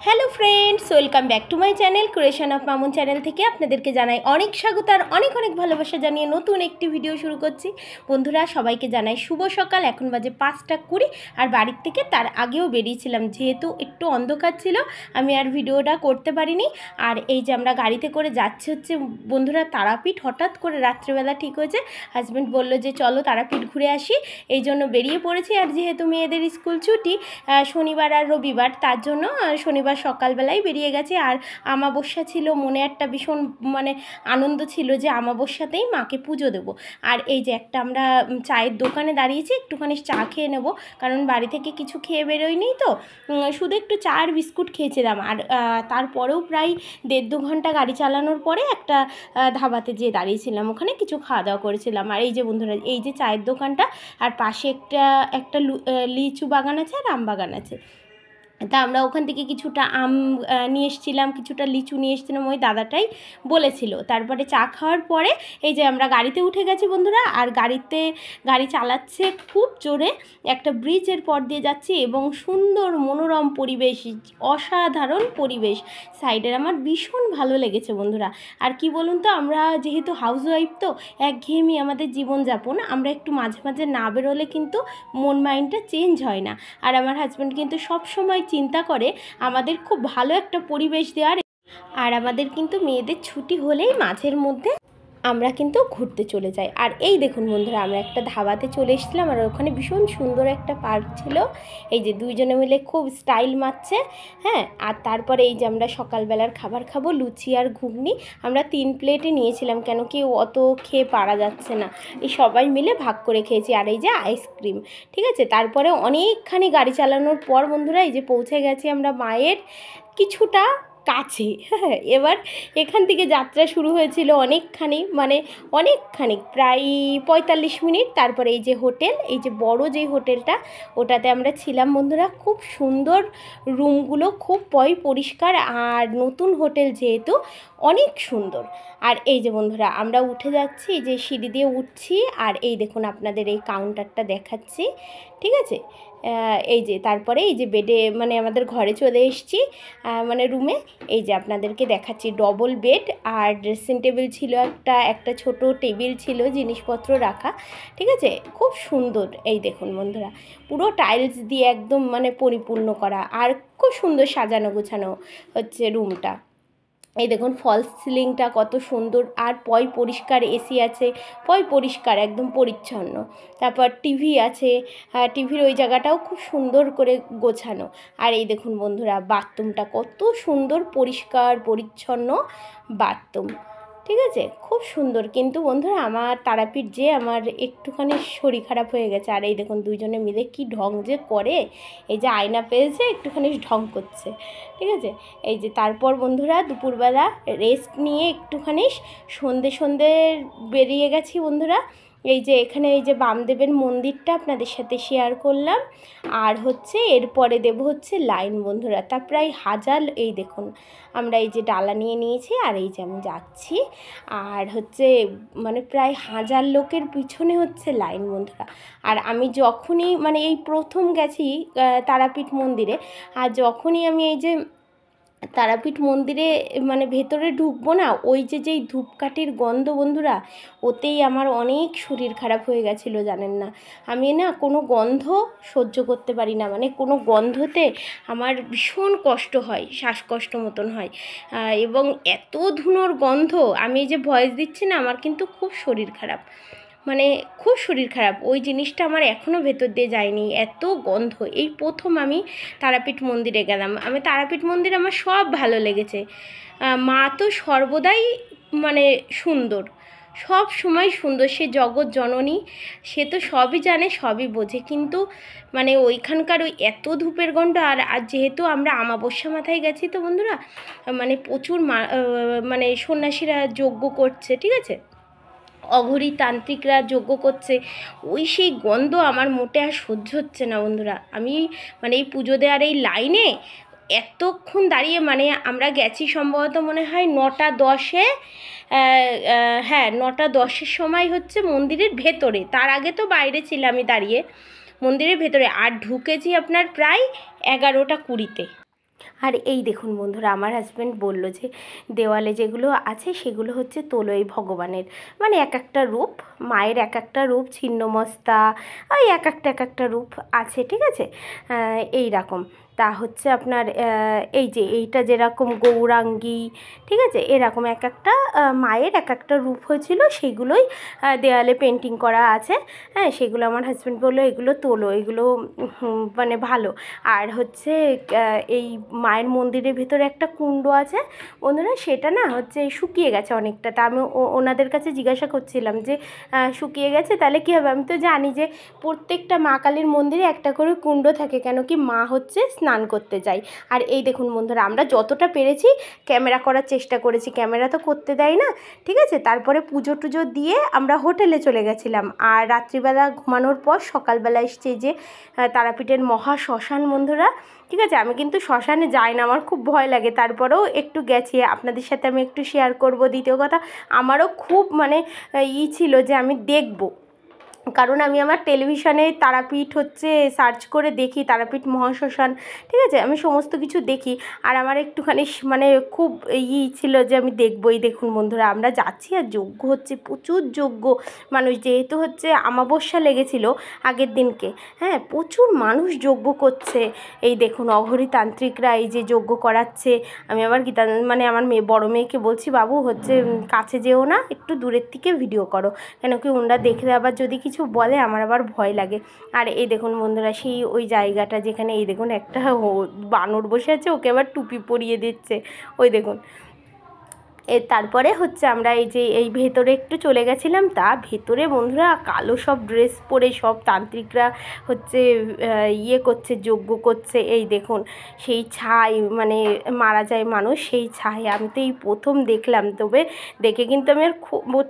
Hello friends, welcome back to my channel creation of Mamun channel থেকে আপনাদেরকে জানাই অনেক স্বাগত আর অনেক অনেক ভালোবাসা জানিয়ে নতুন একটি ভিডিও শুরু করছি। বন্ধুরা সবাইকে জানাই শুভ সকাল। এখন বাজে 5:20 আর বাড়ির থেকে তার আগেও বেরিয়েছিলাম, যেহেতু একটু অন্ধকার ছিল আমি আর ভিডিওটা করতে পারিনি। আর এই যে আমরা গাড়িতে করে যাচ্ছি হচ্ছে বন্ধুরা তারাপীঠ। হঠাৎ করে রাত্রেবেলা ঠিক হয়েছে, হাজব্যান্ড বললো যে চলো তারাপীঠ ঘুরে আসি, এই জন্য বেরিয়ে পড়েছি। আর যেহেতু মেয়েদের স্কুল ছুটি শনিবার আর রবিবার, তার জন্য শনিবার সকালবেলায় বেরিয়ে গেছি। আর আমাবস্যা ছিল, মনে একটা ভীষণ আনন্দ ছিল যে আমাবস্যাতেই মাকে পুজো দেবো। আর এই যে একটা আমরা চায়ের দোকানে দাঁড়িয়েছি, একটুখানি চা খেয়ে নেব, কারণ বাড়ি থেকে কিছু খেয়ে বেরোয়নি তো, শুধু একটু চা আর বিস্কুট খেয়েছিলাম। আর তারপরেও প্রায় 1.5-2 ঘন্টা গাড়ি চালানোর পরে একটা ধাবাতে যেয়ে দাঁড়িয়েছিলাম, ওখানে কিছু খাওয়া দাওয়া করেছিলাম। আর এই যে বন্ধুরা, এই যে চায়ের দোকানটা, আর পাশে একটা লিচু বাগান আছে আর আম বাগান আছে। তা আমরা ওখান থেকে কিছুটা আম নিয়ে এসেছিলাম, কিছুটা লিচু নিয়ে এসেছিলাম, ওই দাদাটাই বলেছিল। তারপরে চা খাওয়ার পরে এই যে আমরা গাড়িতে উঠে গেছি বন্ধুরা। আর গাড়ি চালাচ্ছে খুব জোরে, একটা ব্রিজের পর দিয়ে যাচ্ছি এবং সুন্দর মনোরম পরিবেশ, অসাধারণ পরিবেশ সাইডের। আমার ভীষণ ভালো লেগেছে বন্ধুরা। আর কি বলুন তো, আমরা যেহেতু হাউসওয়াইফ তো একঘেয়েমি আমাদের জীবনযাপন, আমরা একটু মাঝে মাঝে না বেরোলে কিন্তু মন মাইন্ডটা চেঞ্জ হয় না। আর আমার হাজব্যান্ড কিন্তু সব সময় চিন্তা করে আমাদের খুব ভালো একটা পরিবেশ দেওয়ার। আর আমাদের কিন্তু মেয়েদের ছুটি হলেই মাঝের মধ্যে আমরা কিন্তু ঘুরতে চলে যাই। আর এই দেখুন বন্ধুরা, আমরা একটা ধাবাতে চলে এসেছিলাম, আর ওখানে ভীষণ সুন্দর একটা পার্ক ছিল। এই যে দুইজনে মিলে খুব স্টাইল মারছে, হ্যাঁ। আর তারপরে এই যে আমরা সকালবেলার খাবার খাবো, লুচি আর ঘুগনি। আমরা 3 প্লেটে নিয়েছিলাম, কেন কি অত খেয়ে পারা যাচ্ছে না, এই সবাই মিলে ভাগ করে খেয়েছি। আর এই যে আইসক্রিম, ঠিক আছে। তারপরে অনেকখানি গাড়ি চালানোর পর বন্ধুরা এই যে পৌঁছে গেছি আমরা মায়ের কিছুটা কাছে। হ্যাঁ, এবার এখান থেকে যাত্রা শুরু হয়েছিল অনেকখানি প্রায় 45 মিনিট। তারপরে এই যে হোটেল, এই যে বড় যেই হোটেলটা, ওটাতে আমরা ছিলাম বন্ধুরা। খুব সুন্দর রুমগুলো, খুব পরিষ্কার, আর নতুন হোটেল যেহেতু অনেক সুন্দর। আর এই যে বন্ধুরা আমরা উঠে যাচ্ছি, এই যে সিঁড়ি দিয়ে উঠছি, আর এই দেখুন আপনাদের এই কাউন্টারটা দেখাচ্ছি, ঠিক আছে। এই যে তারপরে এই যে বেডে আমাদের ঘরে চলে এসেছি, রুমে। এই যে আপনাদেরকে দেখাচ্ছি ডবল বেড, আর ড্রেসিং টেবিল ছিল, একটা ছোট টেবিল ছিল জিনিসপত্র রাখা, ঠিক আছে। খুব সুন্দর, এই দেখুন বন্ধুরা, পুরো টাইলস দিয়ে একদম পরিপূর্ণ করা, আর খুব সুন্দর সাজানো গোছানো হচ্ছে রুমটা। এই দেখুন ফলস সিলিংটা কত সুন্দর, আর পরিষ্কার, এসি আছে, পরিষ্কার একদম পরিচ্ছন্ন। তারপর টিভি আছে, টিভির ওই জায়গাটাও খুব সুন্দর করে গোছানো। আর এই দেখুন বন্ধুরা বাথরুমটা কত সুন্দর, পরিষ্কার পরিচ্ছন্ন বাথরুম, ঠিক আছে, খুব সুন্দর। কিন্তু বন্ধুরা আমার তারাপীঠ যে আমার একটুখানি শরীর খারাপ হয়ে গেছে। আর এই দেখুন দুইজনে মিলে কি ঢং যে করে, এই যে আয়না পেয়েছে একটুখানি ঢং করছে, ঠিক আছে। এই যে তারপর বন্ধুরা দুপুরবেলা রেস্ট নিয়ে একটুখানি সন্ধে বেরিয়ে গেছি বন্ধুরা। এই যে এখানে এই যে বামদেবের মন্দিরটা আপনাদের সাথে শেয়ার করলাম। আর হচ্ছে এরপরে দেব হচ্ছে লাইন বন্ধুরা, তা প্রায় 1000, এই দেখুন আমরা এই যে ডালা নিয়ে নিয়েছি, আর এই যে আমি যাচ্ছি, আর হচ্ছে প্রায় 1000 লোকের পিছনে হচ্ছে লাইন বন্ধুরা। আর আমি যখনই এই প্রথম গেছি তারাপীঠ মন্দিরে, আর যখনই আমি এই যে তারাপীঠ মন্দিরে ভেতরে ঢুকবো না, ওই যেই ধূপকাঠির গন্ধ বন্ধুরা, ওতেই আমার অনেক শরীর খারাপ হয়ে গেছিলো, জানেন না। আমি না কোনো গন্ধ সহ্য করতে পারি না, কোনো গন্ধতে আমার ভীষণ কষ্ট হয়, শ্বাসকষ্ট মতন হয়। এবং এত ধুনোর গন্ধ, আমি এই যে ভয়েস দিচ্ছি না, আমার কিন্তু খুব শরীর খারাপ, খুব শরীর খারাপ। ওই জিনিসটা আমার এখনও ভেতর দিয়ে যায়নি, এত গন্ধ। এই প্রথম আমি তারাপীঠ মন্দিরে গেলাম। তারাপীঠ মন্দির আমার সব ভালো লেগেছে। মা তো সর্বদাই সুন্দর, সব সময় সুন্দর, সে জগৎ জননী, সে তো সবই জানে, সবই বোঝে। কিন্তু ওইখানকার ওই এত ধূপের গন্ধ, আর যেহেতু আমরা আমাবস্যা মাথায় গেছি তো বন্ধুরা, প্রচুর সন্ন্যাসীরা যজ্ঞ করছে, ঠিক আছে, অঘরী তান্ত্রিকরা যজ্ঞ করছে, ওই সেই গন্ধ আমার মোটে আর সহ্য হচ্ছে না বন্ধুরা। আমি এই পুজো দেওয়ার এই লাইনে এতক্ষণ দাঁড়িয়ে, আমরা গেছি সম্ভবত মনে হয় 9টা 10-এ, হ্যাঁ 9টা 10-এর সময় হচ্ছে মন্দিরের ভেতরে, তার আগে তো বাইরে ছিলাম আমি দাঁড়িয়ে মন্দিরের ভেতরে, আর ঢুকেছি আপনার প্রায় 11টা 20-তে। আর এই দেখুন বন্ধুরা, আমার হাজব্যান্ড বলল যে দেওয়ালে যেগুলো আছে সেগুলো হচ্ছে তোলোই ভগবানের, মানে এক একটা রূপ, মায়ের এক একটা রূপ, ছিন্নমস্তা, ওই এক একটা রূপ আছে, ঠিক আছে। এই রকম তা হচ্ছে আপনার এই যে এইটা যেরকম গৌরাঙ্গী, ঠিক আছে, এরকম এক একটা মায়ের এক একটা রূপ হয়েছিল, সেগুলোই দেওয়ালে পেন্টিং করা আছে। হ্যাঁ, সেগুলো আমার হাজব্যান্ড বললো এগুলো তোলো, এগুলো মানে ভালো। আর হচ্ছে এই মায়ের মন্দিরের ভেতরে একটা কুণ্ড আছে বন্ধুরা, সেটা না হচ্ছে শুকিয়ে গেছে অনেকটা। তা আমি ওনাদের কাছে জিজ্ঞাসা করছিলাম যে শুকিয়ে গেছে তাহলে কী হবে। আমি তো জানি যে প্রত্যেকটা মা কালীর মন্দিরে একটা করে কুণ্ড থাকে, কেন কি মা হচ্ছে স্নান করতে যায়। আর এই দেখুন বন্ধুরা, আমরা যতটা পেরেছি ক্যামেরা করার চেষ্টা করেছি, ক্যামেরা তো করতে দেয় না, ঠিক আছে। তারপরে পুজো টুজো দিয়ে আমরা হোটেলে চলে গেছিলাম। আর রাত্রিবেলা ঘুমানোর পর সকালবেলা এসছে যে তারাপীঠের মহা শ্মশান বন্ধুরা, ঠিক আছে। আমি কিন্তু শ্মশানে যাই না, আমার খুব ভয় লাগে, তারপরেও একটু গেছি, আপনাদের সাথে আমি একটু শেয়ার করব। দ্বিতীয় কথা, আমারও খুব মানে ছিল যে আমি দেখব, কারণ আমি আমার টেলিভিশনে তারাপীঠ হচ্ছে সার্চ করে দেখি, তারাপীঠ মহাশ্মশান, ঠিক আছে, আমি সমস্ত কিছু দেখি। আর আমার একটুখানি মানে খুব ছিল যে আমি দেখবই। দেখুন বন্ধুরা, আমরা যাচ্ছি আর যজ্ঞ হচ্ছে, প্রচুর যজ্ঞ মানুষ, যেহেতু হচ্ছে অমাবস্যা লেগেছিল আগের দিনকে, হ্যাঁ, প্রচুর মানুষ যজ্ঞ করছে। এই দেখুন অঘরী তান্ত্রিকরা এই যে যজ্ঞ করাচ্ছে। আমি আমার মানে আমার বড় মেয়েকে বলছি, বাবু হচ্ছে কাছে যেও না, একটু দূরের থেকে ভিডিও করো, কেন কি ওনারা দেখলে আবার যদি কিছু বলে আমার আবার ভয় লাগে। আর এই দেখুন বন্ধুরা, সেই ওই জায়গাটা যেখানে এই দেখুন একটা বানর বসে আছে, ওকে আবার টুপি পরিয়ে দিচ্ছে, ওই দেখুন। তারপরে হচ্ছে আমরা এই যে এই ভেতরে একটু চলে গেছিলাম। তা ভেতরে বন্ধুরা কালো সব ড্রেস পরে সব তান্ত্রিকরা হচ্ছে করছে, যজ্ঞ করছে। এই দেখুন সেই ছাই, মানে মারা যায় মানুষ, সেই ছাই আমি তো এই প্রথম দেখলাম। তবে দেখে কিন্তু আমি আর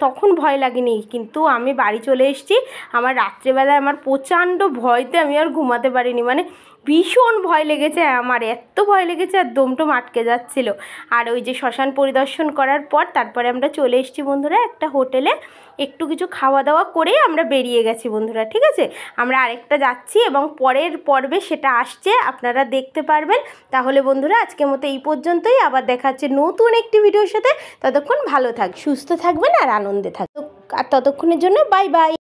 তখন ভয় লাগেনি, কিন্তু আমি বাড়ি চলে এসেছি, আমার রাত্রেবেলায় আমার প্রচণ্ড ভয়তে আমি আর ঘুমাতে পারিনি, মানে ভীষণ ভয় লেগেছে আমার, এত ভয় লেগেছে আর দমটম আটকে যাচ্ছিলো। আর ওই যে শ্মশান পরিদর্শন করার পর তারপরে আমরা চলে এসেছি বন্ধুরা একটা হোটেলে, একটু কিছু খাওয়া দাওয়া করে আমরা বেরিয়ে গেছি বন্ধুরা, ঠিক আছে। আমরা আরেকটা যাচ্ছি এবং পরের পর্বে সেটা আসছে, আপনারা দেখতে পারবেন। তাহলে বন্ধুরা আজকের মতো এই পর্যন্তই, আবার দেখা হচ্ছে নতুন একটি ভিডিওর সাথে। ততক্ষণ ভালো সুস্থ থাকবেন আর আনন্দে থাকবেন, আর ততক্ষণের জন্য বাই বাই।